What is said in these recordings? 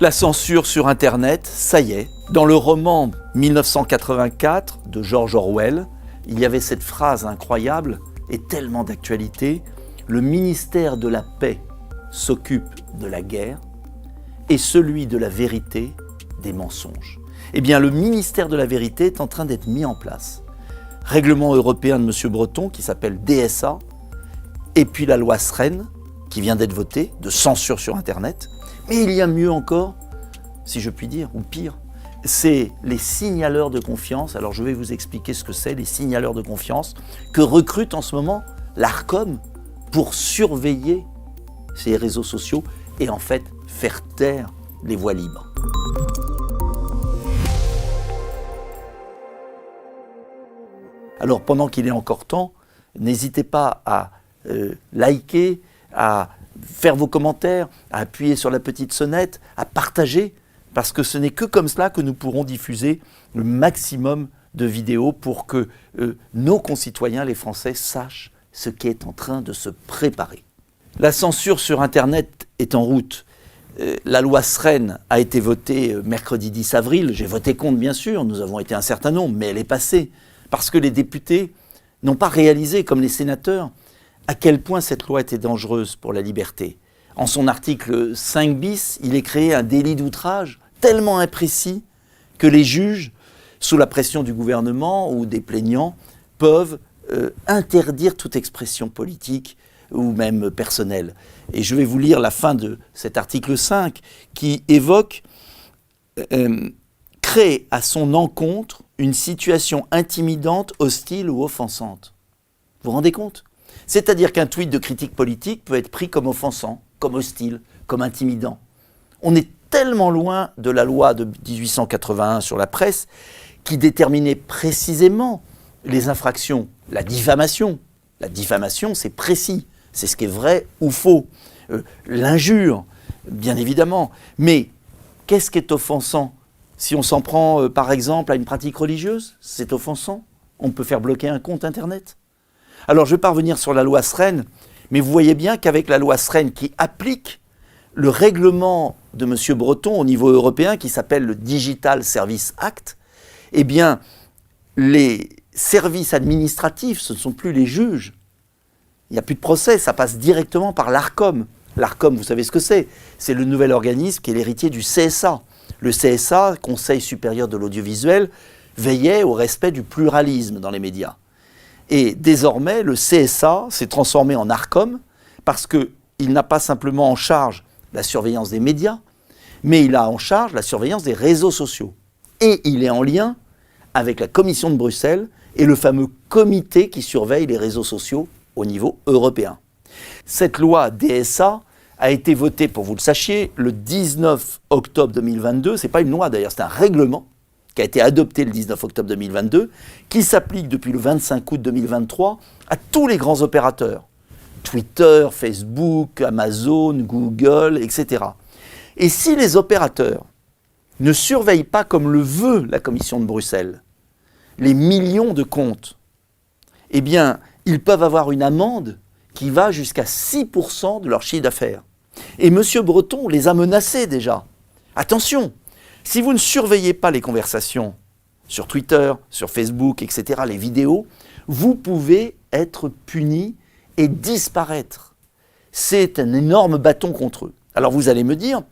La censure sur Internet, ça y est. Dans le roman 1984 de George Orwell, il y avait cette phrase incroyable et tellement d'actualité. Le ministère de la paix s'occupe de la guerre et celui de la vérité des mensonges. Eh bien, le ministère de la vérité est en train d'être mis en place. Règlement européen de M. Breton qui s'appelle DSA, et puis la loi SREN qui vient d'être votée, de censure sur Internet. Mais il y a mieux encore, si je puis dire, ou pire, c'est les signaleurs de confiance. Alors je vais vous expliquer ce que c'est, les signaleurs de confiance, que recrute en ce moment l'Arcom pour surveiller ces réseaux sociaux et en fait faire taire les voix libres. Alors pendant qu'il est encore temps, n'hésitez pas à liker, à faire vos commentaires, à appuyer sur la petite sonnette, à partager, parce que ce n'est que comme cela que nous pourrons diffuser le maximum de vidéos pour que nos concitoyens, les Français, sachent ce qui est en train de se préparer. La censure sur Internet est en route. La loi SREN a été votée mercredi 10 avril. J'ai voté contre, bien sûr, nous avons été un certain nombre, mais elle est passée. Parce que les députés n'ont pas réalisé, comme les sénateurs, à quel point cette loi était dangereuse pour la liberté. En son article 5 bis, il est créé un délit d'outrage tellement imprécis que les juges, sous la pression du gouvernement ou des plaignants, peuvent interdire toute expression politique ou même personnelle. Et je vais vous lire la fin de cet article 5 qui évoque « créer à son encontre une situation intimidante, hostile ou offensante ». Vous vous rendez compte ? C'est-à-dire qu'un tweet de critique politique peut être pris comme offensant, comme hostile, comme intimidant. On est tellement loin de la loi de 1881 sur la presse qui déterminait précisément les infractions. La diffamation, c'est précis, c'est ce qui est vrai ou faux. L'injure, bien évidemment. Mais qu'est-ce qui est offensant ? Si on s'en prend, par exemple, à une pratique religieuse, c'est offensant. On peut faire bloquer un compte Internet. Alors, je ne vais pas revenir sur la loi SREN, mais vous voyez bien qu'avec la loi SREN qui applique le règlement de M. Breton au niveau européen, qui s'appelle le Digital Services Act, eh bien, les services administratifs, ce ne sont plus les juges. Il n'y a plus de procès, ça passe directement par l'Arcom. L'Arcom, vous savez ce que c'est ? C'est le nouvel organisme qui est l'héritier du CSA. Le CSA, Conseil supérieur de l'audiovisuel, veillait au respect du pluralisme dans les médias. Et désormais, le CSA s'est transformé en Arcom parce qu'il n'a pas simplement en charge la surveillance des médias, mais il a en charge la surveillance des réseaux sociaux. Et il est en lien avec la Commission de Bruxelles et le fameux comité qui surveille les réseaux sociaux au niveau européen. Cette loi DSA a été votée, pour que vous le sachiez, le 19 octobre 2022. Ce n'est pas une loi d'ailleurs, c'est un règlement qui a été adopté le 19 octobre 2022, qui s'applique depuis le 25 août 2023 à tous les grands opérateurs. Twitter, Facebook, Amazon, Google, etc. Et si les opérateurs ne surveillent pas comme le veut la Commission de Bruxelles, les millions de comptes, eh bien, ils peuvent avoir une amende qui va jusqu'à 6% de leur chiffre d'affaires. Et M. Breton les a menacés déjà. Attention, si vous ne surveillez pas les conversations sur Twitter, sur Facebook, etc., les vidéos, vous pouvez être puni et disparaître. C'est un énorme bâton contre eux. Alors vous allez me dire,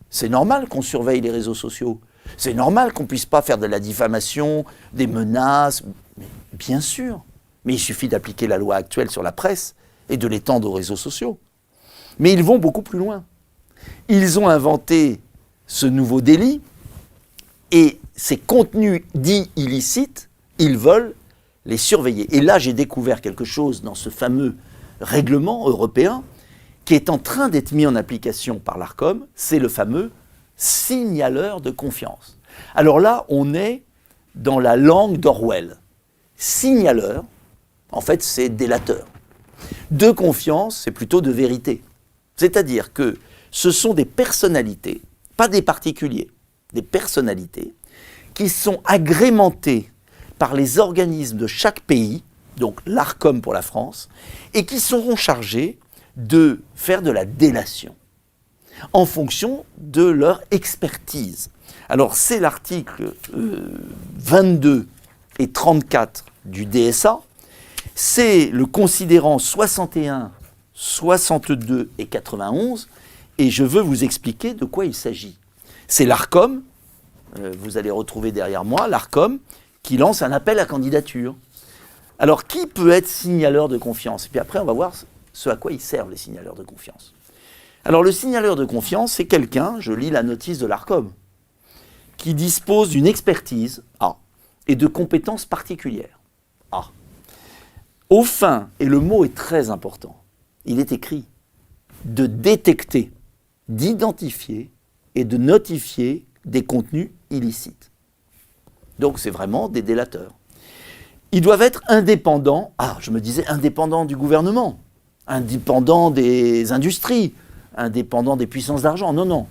c'est normal qu'on surveille les réseaux sociaux. C'est normal qu'on ne puisse pas faire de la diffamation, des menaces. Mais bien sûr. Mais il suffit d'appliquer la loi actuelle sur la presse et de l'étendre aux réseaux sociaux. Mais ils vont beaucoup plus loin. Ils ont inventé ce nouveau délit et ces contenus dits illicites, ils veulent les surveiller. Et là, j'ai découvert quelque chose dans ce fameux règlement européen qui est en train d'être mis en application par l'Arcom, c'est le fameux signaleur de confiance. Alors là, on est dans la langue d'Orwell. Signaleur, en fait, c'est délateur. De confiance, c'est plutôt de vérité. C'est-à-dire que ce sont des personnalités, pas des particuliers, des personnalités qui sont agrémentées par les organismes de chaque pays, donc l'Arcom pour la France, et qui seront chargés de faire de la délation. en fonction de leur expertise. Alors c'est l'article 22 et 34 du DSA, c'est le considérant 61, 62 et 91, et je veux vous expliquer de quoi il s'agit. C'est l'ARCOM, vous allez retrouver derrière moi, l'ARCOM, qui lance un appel à candidature. Alors, qui peut être signaleur de confiance? Et puis après, on va voir ce à quoi ils servent, les signaleurs de confiance. Alors, le signaleur de confiance, c'est quelqu'un, je lis la notice de l'ARCOM, qui dispose d'une expertise, A, et de compétences particulières, A. Au fin, et le mot est très important, il est écrit, de détecter, d'identifier et de notifier des contenus illicites. Donc, c'est vraiment des délateurs. Ils doivent être indépendants, je me disais indépendants du gouvernement, indépendants des industries, indépendants des puissances d'argent. Non, non.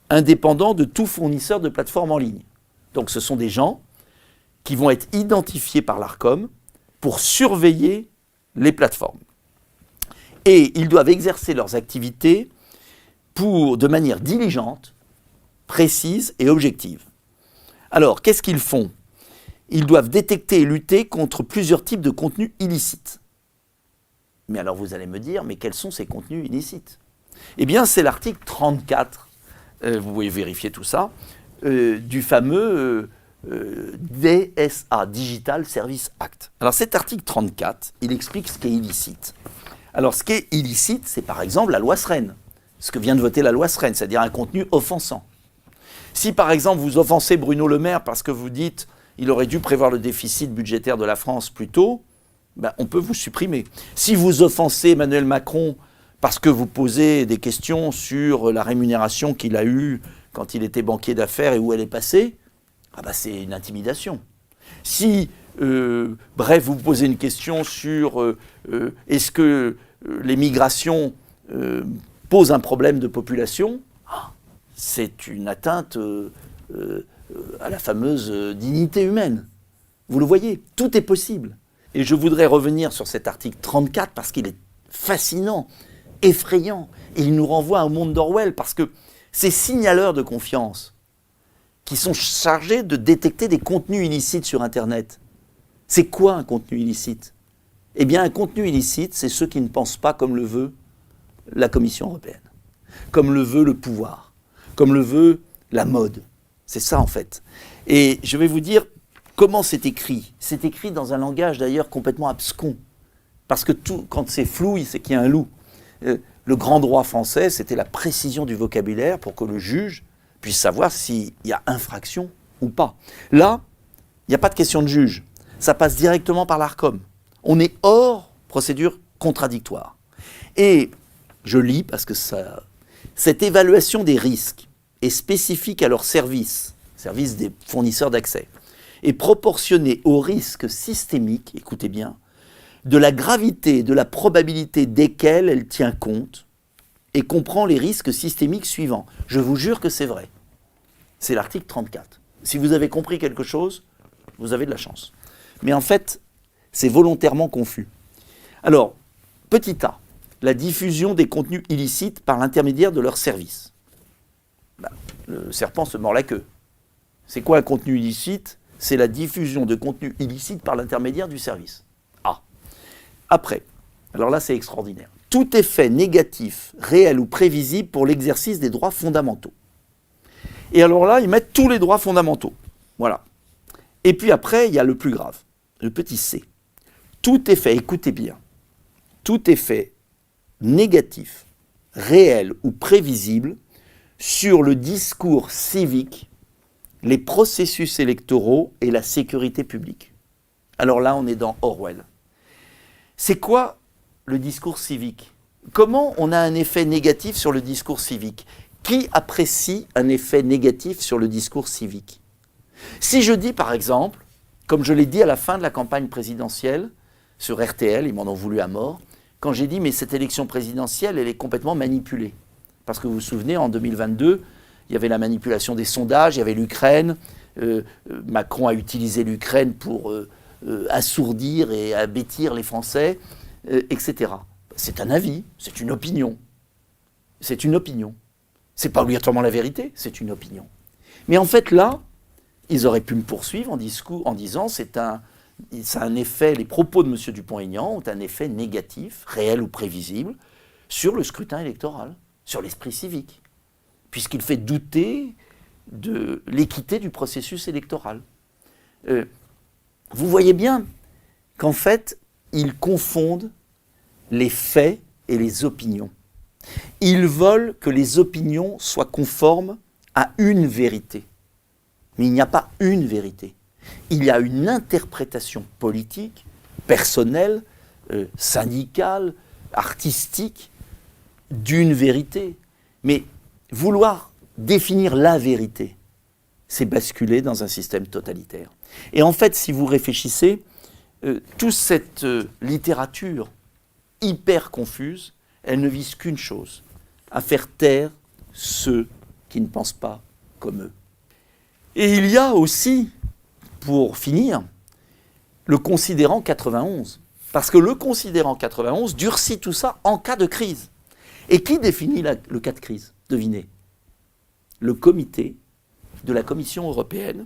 Indépendants de tout fournisseur de plateformes en ligne. Donc ce sont des gens qui vont être identifiés par l'ARCOM pour surveiller les plateformes. Et ils doivent exercer leurs activités de manière diligente, précise et objective. Alors, qu'est-ce qu'ils font ? Ils doivent détecter et lutter contre plusieurs types de contenus illicites. Mais alors vous allez me dire, mais quels sont ces contenus illicites ? Eh bien, c'est l'article 34, vous pouvez vérifier tout ça, du fameux DSA, Digital Service Act. Alors cet article 34, il explique ce qui est illicite. Alors ce qui est illicite, c'est par exemple la loi Sren, ce que vient de voter la loi Sren, c'est-à-dire un contenu offensant. Si par exemple vous offensez Bruno Le Maire parce que vous dites il aurait dû prévoir le déficit budgétaire de la France plus tôt, on peut vous supprimer. Si vous offensez Emmanuel Macron parce que vous posez des questions sur la rémunération qu'il a eue quand il était banquier d'affaires et où elle est passée, c'est une intimidation. Si, vous posez une question sur est-ce que les migrations posent un problème de population, c'est une atteinte à la fameuse dignité humaine. Vous le voyez, tout est possible. Et je voudrais revenir sur cet article 34 parce qu'il est fascinant, effrayant, et il nous renvoie au monde d'Orwell parce que ces signaleurs de confiance qui sont chargés de détecter des contenus illicites sur Internet, c'est quoi un contenu illicite ? Eh bien, un contenu illicite, c'est ceux qui ne pensent pas comme le veut la Commission européenne, comme le veut le pouvoir, comme le veut la mode. C'est ça, en fait. Et je vais vous dire comment c'est écrit. C'est écrit dans un langage, d'ailleurs, complètement abscon. Parce que quand c'est flou, c'est qu'il y a un loup. Le grand droit français, c'était la précision du vocabulaire pour que le juge puisse savoir s'il y a infraction ou pas. Là, il n'y a pas de question de juge. Ça passe directement par l'ARCOM. On est hors procédure contradictoire. Et je lis parce que cette évaluation des risques est spécifique à leur service des fournisseurs d'accès, est proportionnée au risque systémique, écoutez bien, de la gravité et de la probabilité desquels elle tient compte et comprend les risques systémiques suivants. Je vous jure que c'est vrai. C'est l'article 34. Si vous avez compris quelque chose, vous avez de la chance. Mais en fait, c'est volontairement confus. Alors, petit a, la diffusion des contenus illicites par l'intermédiaire de leurs services. Le serpent se mord la queue. C'est quoi un contenu illicite ? C'est la diffusion de contenus illicites par l'intermédiaire du service. Après, alors là c'est extraordinaire. Tout effet négatif, réel ou prévisible pour l'exercice des droits fondamentaux. Et alors là, ils mettent tous les droits fondamentaux. Voilà. Et puis après, il y a le plus grave, le petit c. Tout effet, écoutez bien, tout effet négatif, réel ou prévisible sur le discours civique, les processus électoraux et la sécurité publique. Alors là, on est dans Orwell. C'est quoi le discours civique ? Comment on a un effet négatif sur le discours civique ? Qui apprécie un effet négatif sur le discours civique ? Si je dis par exemple, comme je l'ai dit à la fin de la campagne présidentielle, sur RTL, ils m'en ont voulu à mort, quand j'ai dit mais cette élection présidentielle, elle est complètement manipulée. Parce que vous vous souvenez, en 2022, il y avait la manipulation des sondages, il y avait l'Ukraine, Macron a utilisé l'Ukraine pour assourdir et abêtir les Français, etc. C'est un avis, c'est une opinion. C'est une opinion. C'est pas obligatoirement la vérité, c'est une opinion. Mais en fait, là, ils auraient pu me poursuivre en disant ça a un effet, les propos de M. Dupont-Aignan ont un effet négatif, réel ou prévisible, sur le scrutin électoral, sur l'esprit civique, puisqu'il fait douter de l'équité du processus électoral. Vous voyez bien qu'en fait, ils confondent les faits et les opinions. Ils veulent que les opinions soient conformes à une vérité. Mais il n'y a pas une vérité. Il y a une interprétation politique, personnelle, syndicale, artistique, d'une vérité. Mais vouloir définir la vérité, c'est basculer dans un système totalitaire. Et en fait, si vous réfléchissez, toute cette littérature hyper confuse, elle ne vise qu'une chose, à faire taire ceux qui ne pensent pas comme eux. Et il y a aussi, pour finir, le considérant 91. Parce que le considérant 91 durcit tout ça en cas de crise. Et qui définit le cas de crise? Devinez. Le comité de la Commission européenne.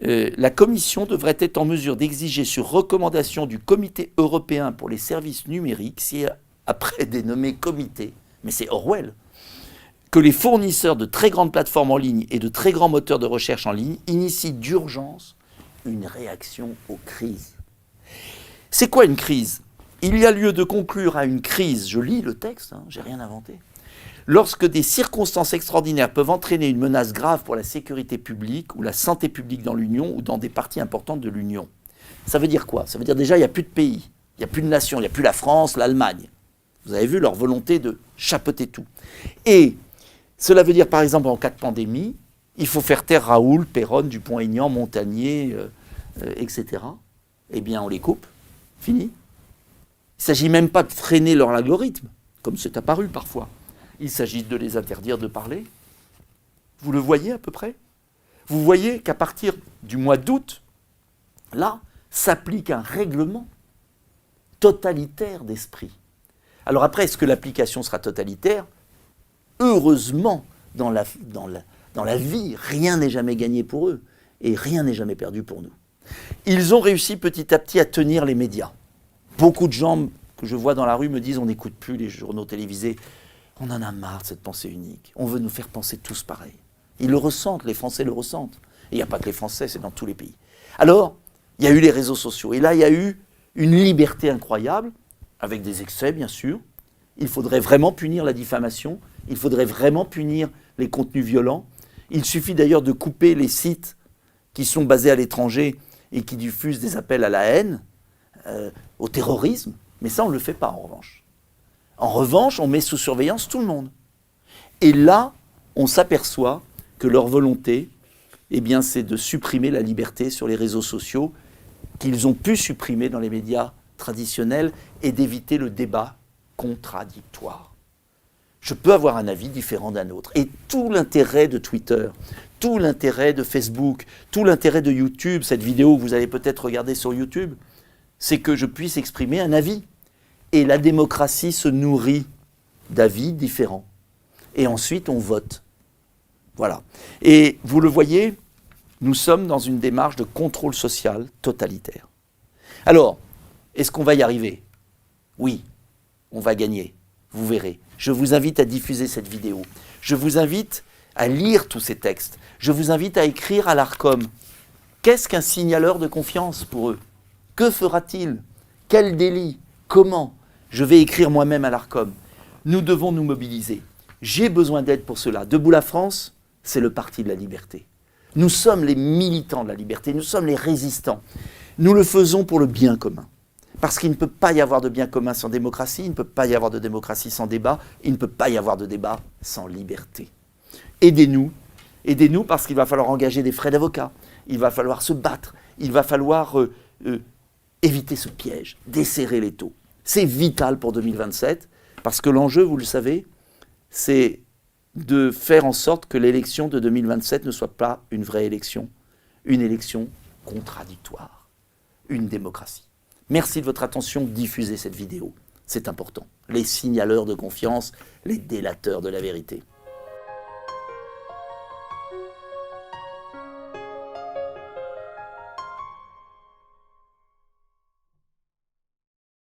La Commission devrait être en mesure d'exiger sur recommandation du Comité européen pour les services numériques, si après dénommé comité, mais c'est Orwell, que les fournisseurs de très grandes plateformes en ligne et de très grands moteurs de recherche en ligne initient d'urgence une réaction aux crises. C'est quoi une crise? Il y a lieu de conclure à une crise, je lis le texte, j'ai rien inventé, lorsque des circonstances extraordinaires peuvent entraîner une menace grave pour la sécurité publique ou la santé publique dans l'Union ou dans des parties importantes de l'Union. Ça veut dire quoi? Ça veut dire déjà il n'y a plus de pays, il n'y a plus de nations, il n'y a plus la France, l'Allemagne. Vous avez vu leur volonté de chapeauter tout. Et cela veut dire par exemple en cas de pandémie, il faut faire taire Raoul, Péronne, Dupont-Aignan, Montagnier, etc. Eh bien on les coupe, fini. Il ne s'agit même pas de freiner leur algorithme, comme c'est apparu parfois. Il s'agit de les interdire de parler. Vous le voyez à peu près? Vous voyez qu'à partir du mois d'août, là, s'applique un règlement totalitaire d'esprit. Alors après, est-ce que l'application sera totalitaire? Heureusement, dans la vie, rien n'est jamais gagné pour eux et rien n'est jamais perdu pour nous. Ils ont réussi petit à petit à tenir les médias. Beaucoup de gens que je vois dans la rue me disent on n'écoute plus les journaux télévisés. On en a marre de cette pensée unique. On veut nous faire penser tous pareil. Ils le ressentent, les Français le ressentent. Et il n'y a pas que les Français, c'est dans tous les pays. Alors, il y a eu les réseaux sociaux. Et là, il y a eu une liberté incroyable, avec des excès, bien sûr. Il faudrait vraiment punir la diffamation. Il faudrait vraiment punir les contenus violents. Il suffit d'ailleurs de couper les sites qui sont basés à l'étranger et qui diffusent des appels à la haine, au terrorisme. Mais ça, on ne le fait pas, en revanche. En revanche, on met sous surveillance tout le monde. Et là, on s'aperçoit que leur volonté, eh bien, c'est de supprimer la liberté sur les réseaux sociaux qu'ils ont pu supprimer dans les médias traditionnels et d'éviter le débat contradictoire. Je peux avoir un avis différent d'un autre. Et tout l'intérêt de Twitter, tout l'intérêt de Facebook, tout l'intérêt de YouTube, cette vidéo que vous allez peut-être regarder sur YouTube, c'est que je puisse exprimer un avis. Et la démocratie se nourrit d'avis différents. Et ensuite, on vote. Voilà. Et vous le voyez, nous sommes dans une démarche de contrôle social totalitaire. Alors, est-ce qu'on va y arriver? Oui, on va gagner. Vous verrez. Je vous invite à diffuser cette vidéo. Je vous invite à lire tous ces textes. Je vous invite à écrire à l'Arcom. Qu'est-ce qu'un signaleur de confiance pour eux? Que fera-t-il? Quel délit? Comment? Je vais écrire moi-même à l'Arcom. Nous devons nous mobiliser. J'ai besoin d'aide pour cela. Debout la France, c'est le parti de la liberté. Nous sommes les militants de la liberté, nous sommes les résistants. Nous le faisons pour le bien commun. Parce qu'il ne peut pas y avoir de bien commun sans démocratie, il ne peut pas y avoir de démocratie sans débat, il ne peut pas y avoir de débat sans liberté. Aidez-nous parce qu'il va falloir engager des frais d'avocat, il va falloir se battre, il va falloir éviter ce piège, desserrer les taux. C'est vital pour 2027, parce que l'enjeu, vous le savez, c'est de faire en sorte que l'élection de 2027 ne soit pas une vraie élection, une élection contradictoire, une démocratie. Merci de votre attention, diffusez cette vidéo, c'est important. Les signaleurs de confiance, les délateurs de la vérité.